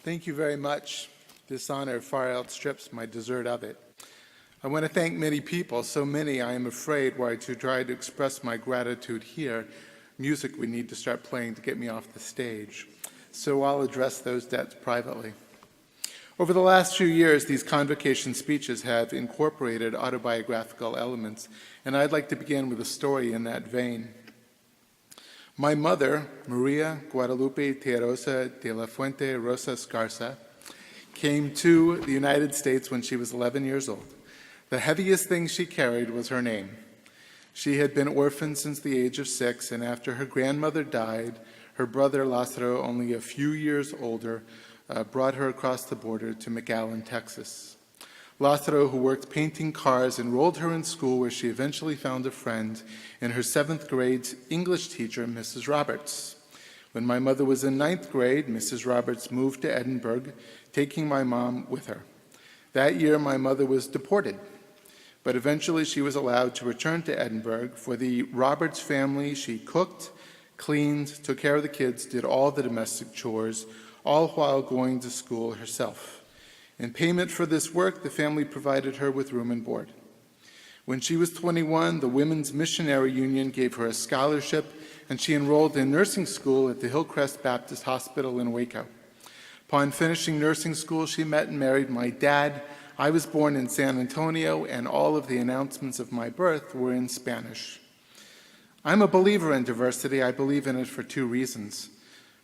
Thank you very much. This honor far outstrips my deserve of it. I want to thank many people, so many I am afraid were I to try to express my gratitude here, music would need to start playing to get me off the stage. So I'll address those debts privately. Over the last few years, these convocation speeches have incorporated autobiographical elements, and I'd like to begin with a story in that vein. My mother, Maria Guadalupe Terosa de la Fuente Rosa Escarza, came to the United States when she was 11 years old. The heaviest thing she carried was her name. She had been orphaned since the age of 6, and after her grandmother died, her brother Lázaro, only a few years older, brought her across the border to McAllen, Texas. Lázaro, who worked painting cars, enrolled her in school where she eventually found a friend in her 7th grade English teacher, Mrs. Roberts. When my mother was in 9th grade, Mrs. Roberts moved to Edinburgh, taking my mom with her. That year, my mother was deported, but eventually she was allowed to return to Edinburgh. For the Roberts family, she cooked, cleaned, took care of the kids, did all the domestic chores, all while going to school herself. In payment for this work, the family provided her with room and board. When she was 21, the Women's Missionary Union gave her a scholarship, and she enrolled in nursing school at the Hillcrest Baptist Hospital in Waco. Upon finishing nursing school, she met and married my dad. I was born in San Antonio, and all of the announcements of my birth were in Spanish. I'm a believer in diversity. I believe in it for 2 reasons.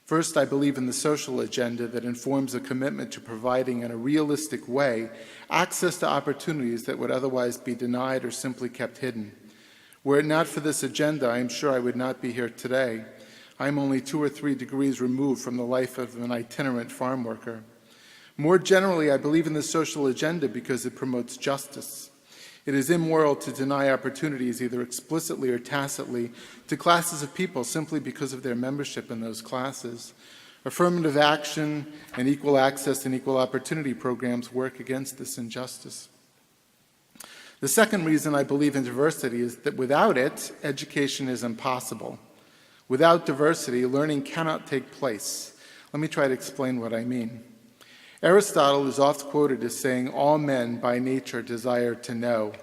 First, I believe in the social agenda that informs a commitment to providing in a realistic way access to opportunities that would otherwise be denied or simply kept hidden. Were it not for this agenda, I am sure I would not be here today. I am only 2 or 3 degrees removed from the life of an itinerant farm worker. More generally, I believe in the social agenda because it promotes justice. It is immoral to deny opportunities, either explicitly or tacitly, to classes of people simply because of their membership in those classes. Affirmative action and equal access and equal opportunity programs work against this injustice. The second reason I believe in diversity is that without it, education is impossible. Without diversity, learning cannot take place. Let me try to explain what I mean. Aristotle is oft quoted as saying, "All men by nature desire to know."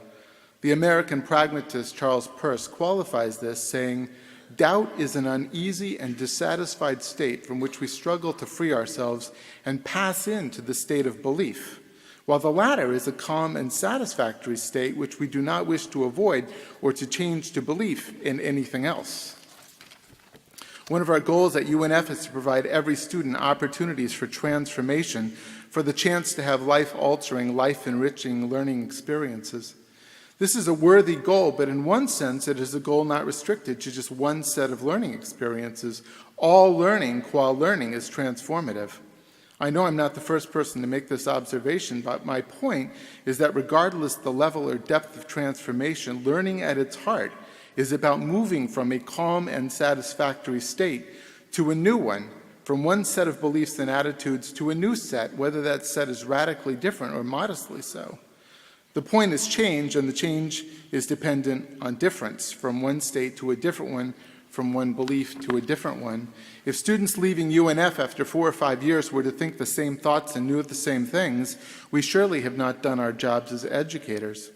The American pragmatist Charles Peirce qualifies this, saying, "Doubt is an uneasy and dissatisfied state from which we struggle to free ourselves and pass into the state of belief, while the latter is a calm and satisfactory state which we do not wish to avoid or to change to belief in anything else." One of our goals at UNF is to provide every student opportunities for transformation, for the chance to have life-altering, life-enriching learning experiences. This is a worthy goal, but in one sense, it is a goal not restricted to just one set of learning experiences. All learning, qua learning, is transformative. I know I'm not the first person to make this observation, but my point is that regardless the level or depth of transformation, learning at its heart is about moving from a calm and satisfactory state to a new one, from one set of beliefs and attitudes to a new set, whether that set is radically different or modestly so. The point is change, and the change is dependent on difference, from one state to a different one, from one belief to a different one. If students leaving UNF after 4 or 5 years were to think the same thoughts and knew the same things, we surely have not done our jobs as educators.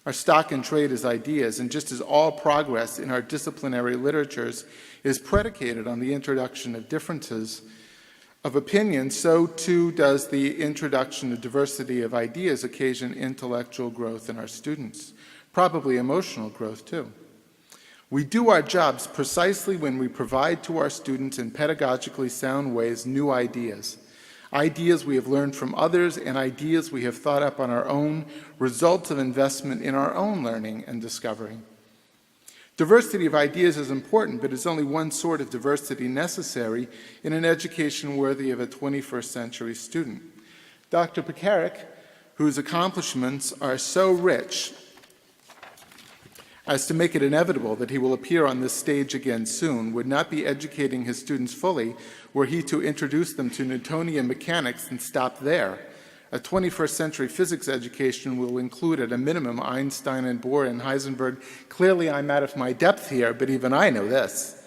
Our stock in trade is ideas, and just as all progress in our disciplinary literatures is predicated on the introduction of differences of opinion, so too does the introduction of diversity of ideas occasion intellectual growth in our students, probably emotional growth too. We do our jobs precisely when we provide to our students in pedagogically sound ways new ideas. Ideas we have learned from others and ideas we have thought up on our own, results of investment in our own learning and discovery. Diversity of ideas is important, but it's only one sort of diversity necessary in an education worthy of a 21st century student. Dr. Pekarik, whose accomplishments are so rich as to make it inevitable that he will appear on this stage again soon, would not be educating his students fully were he to introduce them to Newtonian mechanics and stop there. A 21st century physics education will include at a minimum Einstein and Bohr and Heisenberg. Clearly I'm out of my depth here, but even I know this.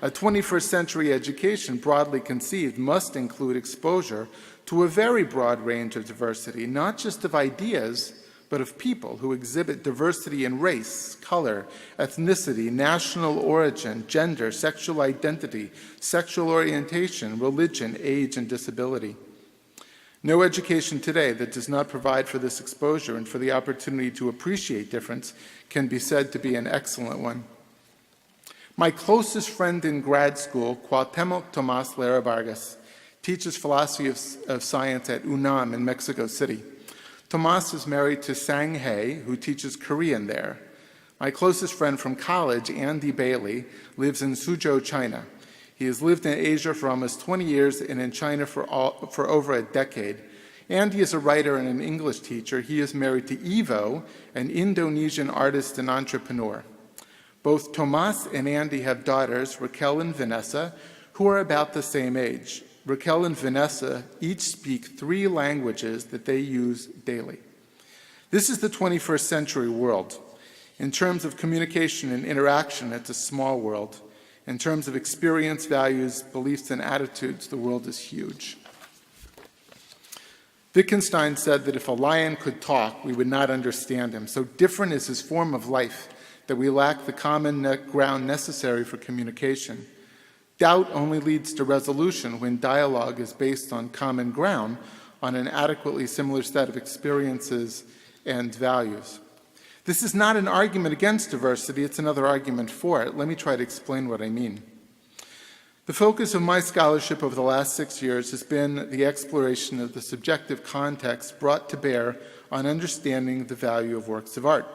A 21st century education, broadly conceived, must include exposure to a very broad range of diversity, not just of ideas, but of people who exhibit diversity in race, color, ethnicity, national origin, gender, sexual identity, sexual orientation, religion, age, and disability. No education today that does not provide for this exposure and for the opportunity to appreciate difference can be said to be an excellent one. My closest friend in grad school, Cuauhtemoc Tomas Lara Vargas, teaches philosophy of science at UNAM in Mexico City. Tomas is married to Sang Hae, who teaches Korean there. My closest friend from college, Andy Bailey, lives in Suzhou, China. He has lived in Asia for almost 20 years and in China for over a decade. Andy is a writer and an English teacher. He is married to Ivo, an Indonesian artist and entrepreneur. Both Tomas and Andy have daughters, Raquel and Vanessa, who are about the same age. Raquel and Vanessa each speak 3 languages that they use daily. This is the 21st century world. In terms of communication and interaction, it's a small world. In terms of experience, values, beliefs, and attitudes, the world is huge. Wittgenstein said that if a lion could talk, we would not understand him. So different is his form of life that we lack the common ground necessary for communication. Doubt only leads to resolution when dialogue is based on common ground, on an adequately similar set of experiences and values. This is not an argument against diversity, it's another argument for it. Let me try to explain what I mean. The focus of my scholarship over the last 6 years has been the exploration of the subjective context brought to bear on understanding the value of works of art.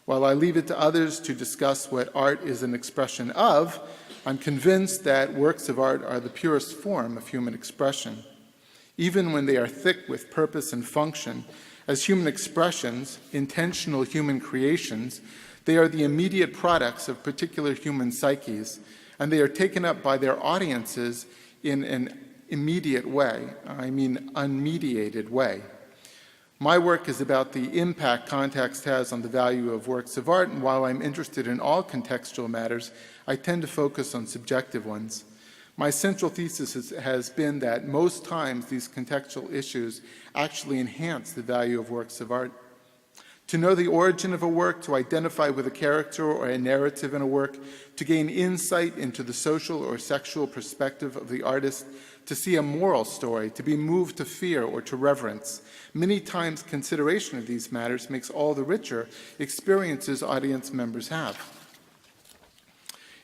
While I leave it to others to discuss what art is an expression of, I'm convinced that works of art are the purest form of human expression. Even when they are thick with purpose and function, as human expressions, intentional human creations, they are the immediate products of particular human psyches, and they are taken up by their audiences in an immediate way, unmediated way. My work is about the impact context has on the value of works of art, and while I'm interested in all contextual matters, I tend to focus on subjective ones. My central thesis has been that most times these contextual issues actually enhance the value of works of art. To know the origin of a work, to identify with a character or a narrative in a work, to gain insight into the social or sexual perspective of the artist, to see a moral story, to be moved to fear or to reverence. Many times consideration of these matters makes all the richer experiences audience members have.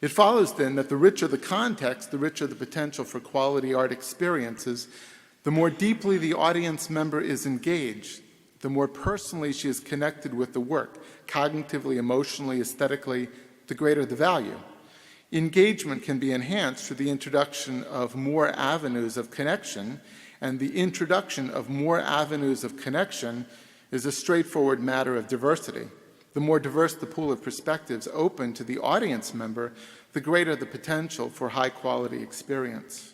It follows then that the richer the context, the richer the potential for quality art experiences, the more deeply the audience member is engaged, the more personally she is connected with the work, cognitively, emotionally, aesthetically, the greater the value. Engagement can be enhanced through the introduction of more avenues of connection, and the introduction of more avenues of connection is a straightforward matter of diversity. The more diverse the pool of perspectives open to the audience member, the greater the potential for high-quality experience.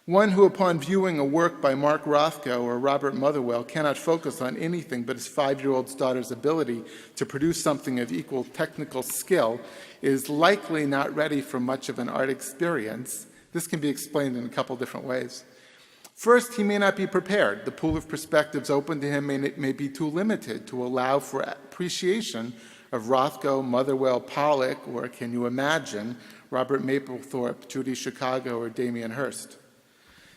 One who, upon viewing a work by Mark Rothko or Robert Motherwell, cannot focus on anything but his 5-year-old daughter's ability to produce something of equal technical skill is likely not ready for much of an art experience. This can be explained in a couple different ways. First, he may not be prepared. The pool of perspectives open to him may be too limited to allow for appreciation of Rothko, Motherwell, Pollock, or can you imagine, Robert Mapplethorpe, Judy Chicago, or Damien Hirst.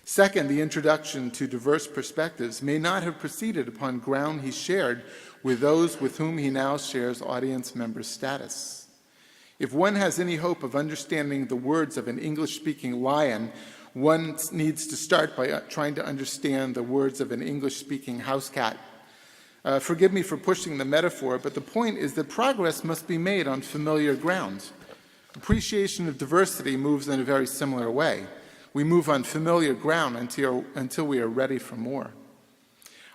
Second, the introduction to diverse perspectives may not have proceeded upon ground he shared with those with whom he now shares audience member status. If one has any hope of understanding the words of an English-speaking lion, one needs to start by trying to understand the words of an English-speaking house cat. Forgive me for pushing the metaphor, but the point is that progress must be made on familiar ground. Appreciation of diversity moves in a very similar way. We move on familiar ground until we are ready for more.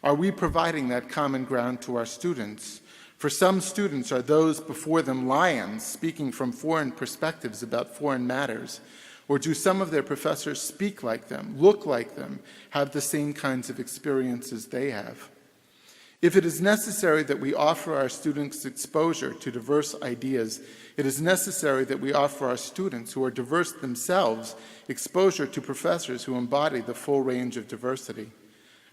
Are we providing that common ground to our students? For some students are those before them lions speaking from foreign perspectives about foreign matters? Or do some of their professors speak like them, look like them, have the same kinds of experiences they have? If it is necessary that we offer our students exposure to diverse ideas, it is necessary that we offer our students who are diverse themselves exposure to professors who embody the full range of diversity.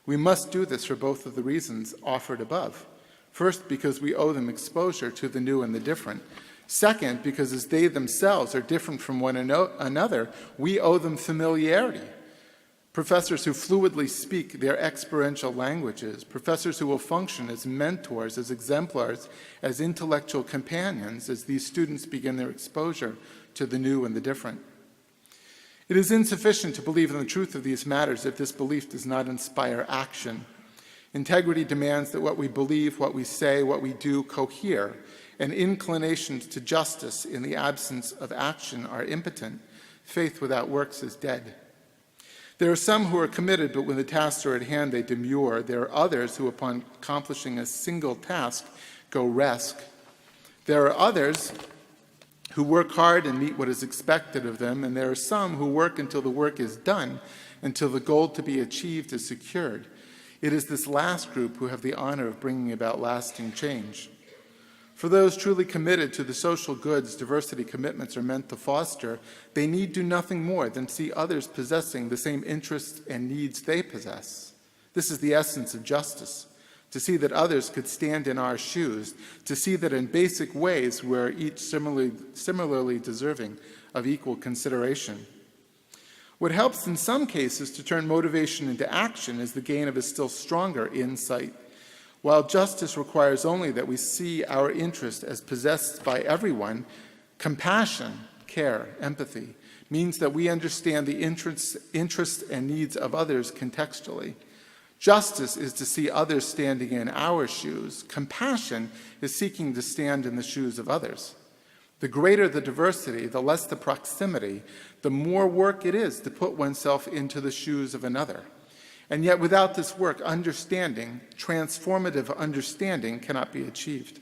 We must do this for both of the reasons offered above. First, because we owe them exposure to the new and the different. Second, because as they themselves are different from one another, we owe them familiarity. Professors who fluidly speak their experiential languages, professors who will function as mentors, as exemplars, as intellectual companions as these students begin their exposure to the new and the different. It is insufficient to believe in the truth of these matters if this belief does not inspire action. Integrity demands that what we believe, what we say, what we do cohere, and inclinations to justice in the absence of action are impotent. Faith without works is dead. There are some who are committed, but when the tasks are at hand, they demur. There are others who, upon accomplishing a single task, go rest. There are others who work hard and meet what is expected of them, and there are some who work until the work is done, until the goal to be achieved is secured. It is this last group who have the honor of bringing about lasting change. For those truly committed to the social goods diversity commitments are meant to foster, they need do nothing more than see others possessing the same interests and needs they possess. This is the essence of justice, to see that others could stand in our shoes, to see that in basic ways we're each similarly deserving of equal consideration. What helps in some cases to turn motivation into action is the gain of a still stronger insight. While justice requires only that we see our interest as possessed by everyone, compassion, care, empathy means that we understand the interests and needs of others contextually. Justice is to see others standing in our shoes. Compassion is seeking to stand in the shoes of others. The greater the diversity, the less the proximity, the more work it is to put oneself into the shoes of another. And yet without this work, understanding, transformative understanding, cannot be achieved.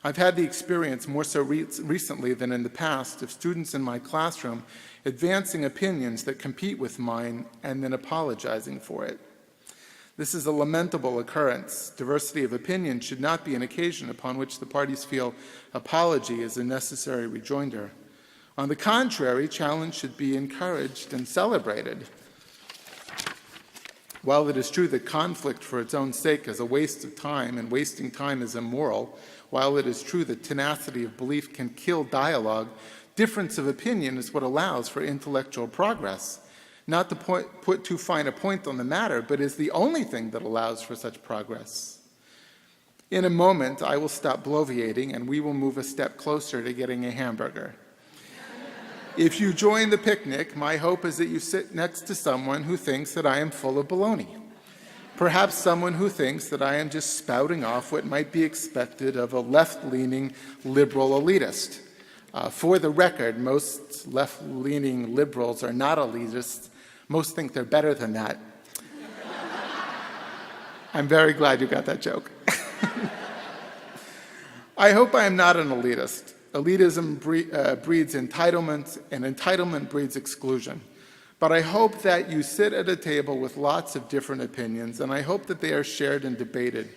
I've had the experience, more so recently than in the past, of students in my classroom advancing opinions that compete with mine and then apologizing for it. This is a lamentable occurrence. Diversity of opinion should not be an occasion upon which the parties feel apology is a necessary rejoinder. On the contrary, challenge should be encouraged and celebrated. While it is true that conflict for its own sake is a waste of time, and wasting time is immoral, while it is true that tenacity of belief can kill dialogue, difference of opinion is what allows for intellectual progress. Not to put too fine a point on the matter, but is the only thing that allows for such progress. In a moment, I will stop bloviating, and we will move a step closer to getting a hamburger. If you join the picnic, my hope is that you sit next to someone who thinks that I am full of baloney. Perhaps someone who thinks that I am just spouting off what might be expected of a left-leaning liberal elitist. For the record, most left-leaning liberals are not elitists. Most think they're better than that. I'm very glad you got that joke. I hope I am not an elitist. Elitism breeds entitlement, and entitlement breeds exclusion. But I hope that you sit at a table with lots of different opinions, and I hope that they are shared and debated.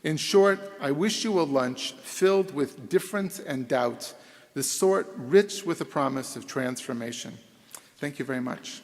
In short, I wish you a lunch filled with difference and doubt, the sort rich with the promise of transformation. Thank you very much.